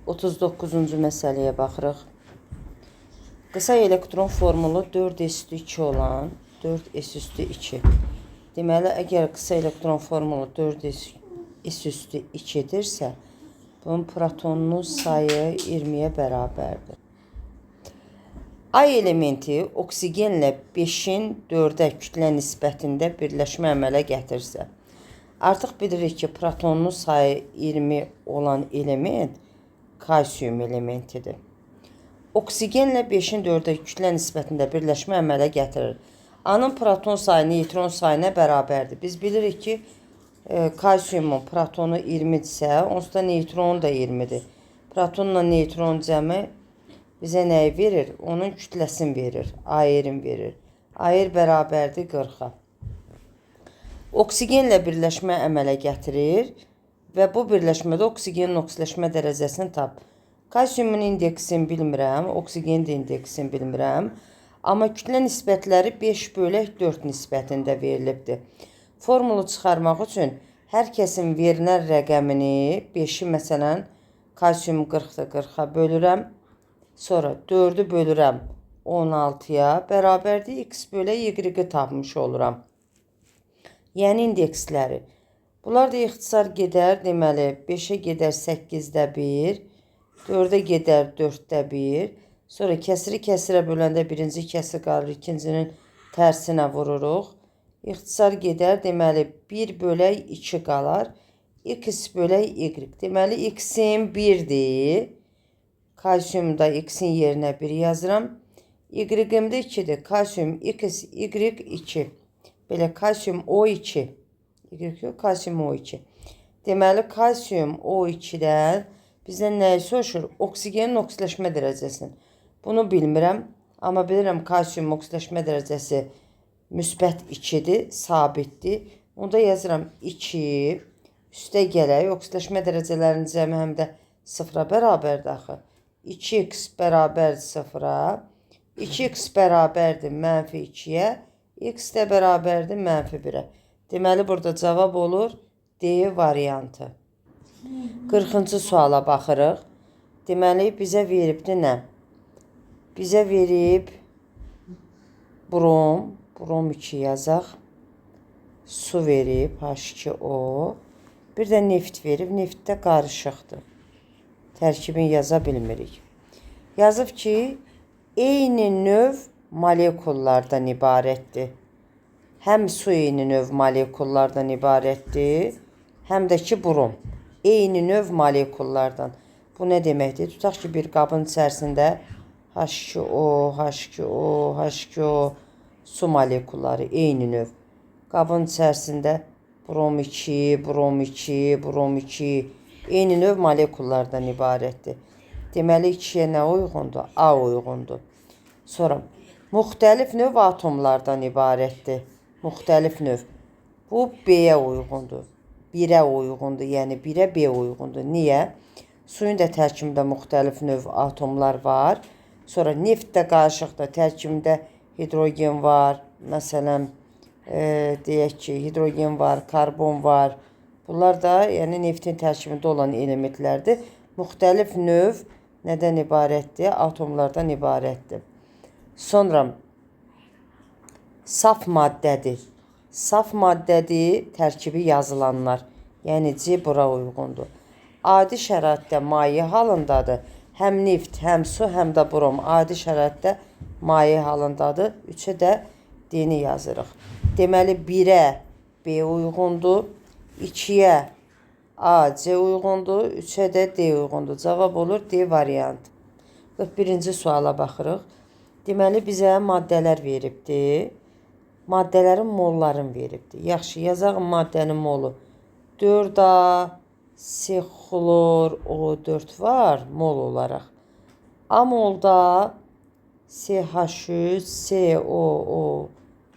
39-cu məsələyə baxırıq. Qısa elektron formulu 4s2 olan 4s2. Deməli, əgər qısa elektron formulu 4s2-dirsə, bunun protonunun sayı 20-yə bərabərdir. A elementi oksigenlə 5-in 4-ə kütlə nisbətində birləşmə əmələ gətirsə, artıq bilirik ki, protonunun sayı 20 olan element kalsium elementidir. Oksigenlə 5-in 4-ə kütlə nisbətində birləşmə əmələ gətirir. A-nın proton sayı neytron sayına bərabərdir. Biz bilirik ki, kalsiumun protonu 20-dirsə, onsuz da neytronu da 20-dir. Protonla neytron cəmi bizə nəyi verir? Onun kütləsini verir, A-yerin verir. A-yer bərabərdir 40-a. Oksigenlə birləşmə əmələ gətirir və bu birləşmədə oksigenin oksidaşma dərəcəsini tap. Kalsiumun indeksini bilmirəm, oksigenin də indeksini bilmirəm. Amma kütlə nisbətləri 5/4 nisbətində verilibdir. Formulu çıxarmaq üçün hər kəsin verilən rəqəmini 5-i məsələn kalsium 40-dır, 40-a bölürəm. Sonra 4-ü bölürəm 16-ya bərabərdir x/y-i tapmış oluram. Yəni indeksləri. Bunlar da ixtisar gedər, deməli 5-ə gedər 8/1, 4-ə gedər 4/1. Sonra kəsirə böləndə birinci kəsir qalır, ikincinin tərsinə vururuq. İxtisar gedər, deməli 1/2 qalar, x/y. Deməli x-in 1-dir. Kalsiumda x-in yerinə 1 yazıram. Y-im də 2-dir. Kalsium x, y2. Belə kalsium O2. Kalsium O2. Deməli kalsium O2-dən bizdən nəyi soruşur? Oksigenin oksidaşma dərəcəsini. Bunu bilmirəm, amma bilirəm kalsium oksidaşma dərəcəsi müsbət 2-dir, sabitdir. Onda yazıram 2, üstə gələk, oksidaşma dərəcələrinin cəmi həm də 0-a bərabərdir axı. 2x bərabərdir 0-a, 2x bərabərdir -2-yə, x də bərabərdir -1-ə. Deməli, burada cavab olur D variantı. 40-cı suala baxırıq. Deməli, bizə veribdir nə? Bizə verib brom, brom 2 yazaq. Su verib, H2O. Bir də neft verib, neft də qarışıqdır. Tərkibini yaza bilmirik. Yazıb ki, eyni növ molekullardan ibarətdir. Həm su eyni növ molekullardan ibarətdir, həm də ki brom. Eyni növ molekullardan. Bu nə deməkdir? Tutaq ki, bir qabın içərisində H2O, H2O, H2O su molekulları eyni növ. Qabın içərisində brom 2, brom 2, brom 2 eyni növ molekullardan ibarətdir. Deməli, 2-yə nə uyğundur? A uyğundur. Sonra, müxtəlif növ atomlardan ibarətdir. Müxtəlif növ. Bu B-yə uyğundur. 1-ə uyğundur, yəni 1-ə B uyğundur. Niyə? Suyun da tərkibində müxtəlif növ atomlar var. Sonra neft də qarışıqdır. Tərkibində hidrogen var. Məsələn, deyək ki, hidrogen var, karbon var. Bunlar da yəni neftin tərkibində olan elementlərdir. Müxtəlif növ nədən ibarətdir? Atomlardan ibarətdir. Sonra saf maddədir. Saf maddədir, tərkibi yazılanlar. Yəni C bura uyğundur. Adi şəraitdə maye halındadır. Həm neft, həm su, həm də brom. Adi şəraitdə maye halındadır. 3-ə də D-ni yazırıq. Deməli 1-ə B uyğundur. 2-yə A, C uyğundur. 3-ə də D uyğundur. Cavab olur D variantı. 41-ci suala baxırıq. Deməli, bizə maddələr veribdir. Maddələrin mollarını veribdir. Yaxşı, yazaq maddənin molu. 4A, C xlor, O4 var mol olaraq. A molda CH3, COO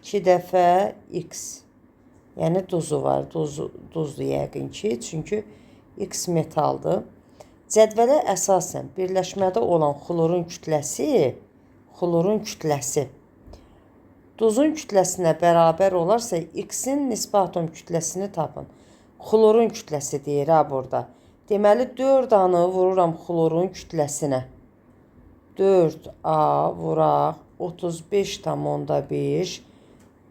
2 dəfə X. Yəni duzu var. Duzdur yəqin ki, çünki X metaldır. Cədvələ əsasən birləşmədə olan xlorun kütləsi duzun kütləsinə bərabər olarsa X-in nisbi atom kütləsini tapın. Xlorun kütləsi deyir ha burada. Deməli 4A-nı vururam xlorun kütləsinə. 4A vuraq 35,5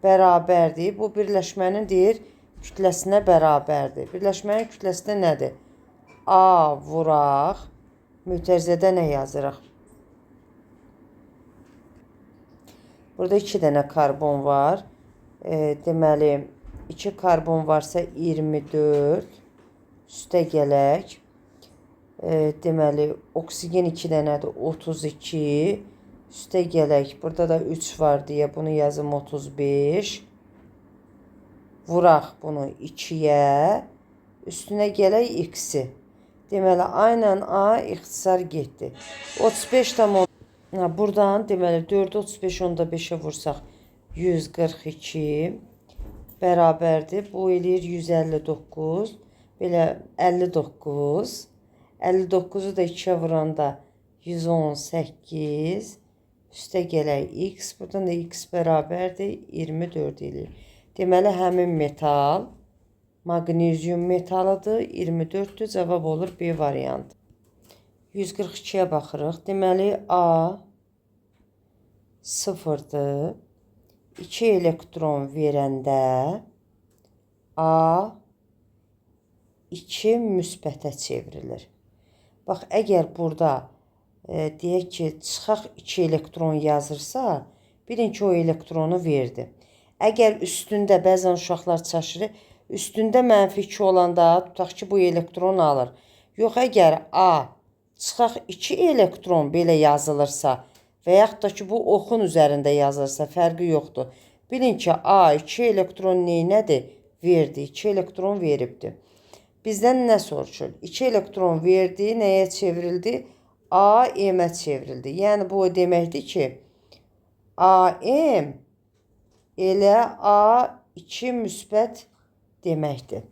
bərabərdir. Bu birləşmənin deyir kütləsinə bərabərdir. Birləşmənin kütləsi də nədir? A vuraq. Mötərizədə nə yazırıq? Burada 2 dənə karbon var. Deməli 2 karbon varsa 24. Üstə gələk. Deməli oksigen 2 dənədir 32. Üstə gələk. Burada da 3 var deyə bunu yazım 35. Vuraq bunu 2-yə. Üstünə gələk x-i. Deməli A ilə A ixtisar getdi. 35 tam buradan deməli 4 35 onda 5-ə vursaq 142 bərabərdir. Bu eləyir 159. Belə 59. 59-u da 2-yə vuranda 118. Üstə gələk x. Buradan da x bərabərdir 24 eləyir. Deməli həmin metal maqnezium metalıdır. 24-dür. Cavab olur B variantı. 142-yə baxırıq. Deməli A 0-dır. 2 elektron verəndə A 2 müsbətə çevrilir. Bax, əgər burada deyək ki, çıxaq 2 elektron yazırsa, bilin ki, o elektronu verdi. Əgər üstündə, bəzən uşaqlar çaşırır, üstündə mənfi 2 olanda, tutaq ki, bu elektron alır. Yox, əgər A çıxaq 2 elektron belə yazılırsa və yaxud da ki, bu oxun üzərində yazılırsa, fərqi yoxdur. Bilin ki, A 2 elektron neynədir? Verdi, 2 elektron veribdir. Bizdən nə soruşur? 2 elektron verdi, nəyə çevrildi? AM-ə çevrildi. Yəni, bu deməkdir ki, AM elə A2 müsbət deməkdir.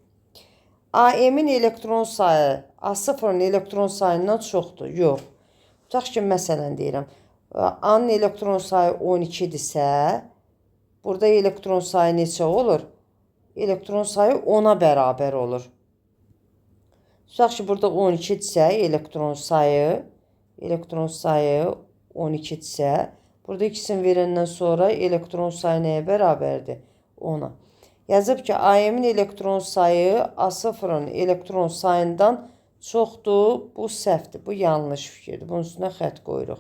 AM-in elektron sayı A0-ın elektron sayından çoxdur. Yox. Tutaq ki, məsələn deyirəm, A-nın elektron sayı 12-dirsə, burada elektron sayı neçə olur? Elektron sayı 10-a bərabər olur. Tutaq ki, burada 12-dirsə, elektron sayı 12-dirsə, burada ikisini verəndən sonra elektron sayı nəyə bərabərdir? 10-a. Yazıb ki, AM-in elektron sayı A0-ın elektron sayından çoxdur. Bu səhvdir, bu yanlış fikirdir. Bunun üstünə xət qoyuruq.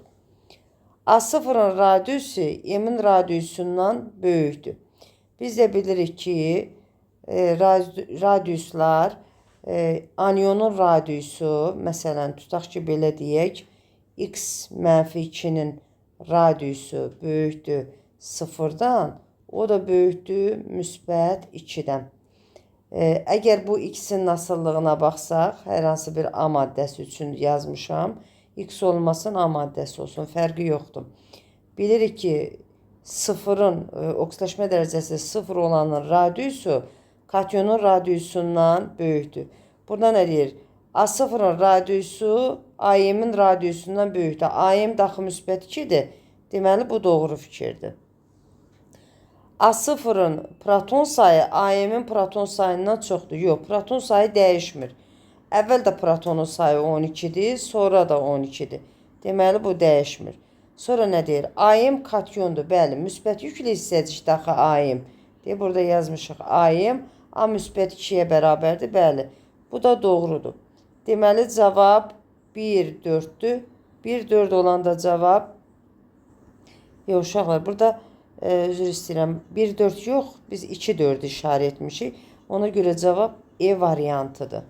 A0-ın radiusu M-in radiusundan böyükdür. Biz də bilirik ki, radiuslar, anyonun radiusu, məsələn, tutaq ki, belə deyək, x-2-nin radiusu böyükdür 0-dan, o da böyükdür müsbət 2-dən. Əgər bu x-in asıllığına baxsaq, hər hansı bir A maddəsi üçün yazmışam, x olmasın, A maddəsi olsun, fərqi yoxdur. Bilirik ki, sıfırın, oksidaşma dərəcəsi 0 olanın radiusu katyonun radiusundan böyükdür. Burada nə deyir? A0-ın radiusu AM-in radiusundan böyükdür. AM daxı müsbət 2-dir. Deməli, bu doğru fikirdir. A0-ın proton sayı AM-in proton sayından çoxdur. Yox, proton sayı dəyişmir. Əvvəl də protonun sayı 12-dir, sonra da 12-dir. Deməli, bu dəyişmir. Sonra nə deyir? AM katyondur. Bəli, müsbət yüklü hissəcik daxı AM. Deyə burada yazmışıq. AM A müsbət 2-yə bərabərdir. Bəli, bu da doğrudur. Deməli, cavab 1-4-dür. 1-4 olanda cavab yox, uşaqlar, burada üzr istəyirəm, 1-4 yox, biz 2-4 işarə etmişik. Ona görə cavab E variantıdır.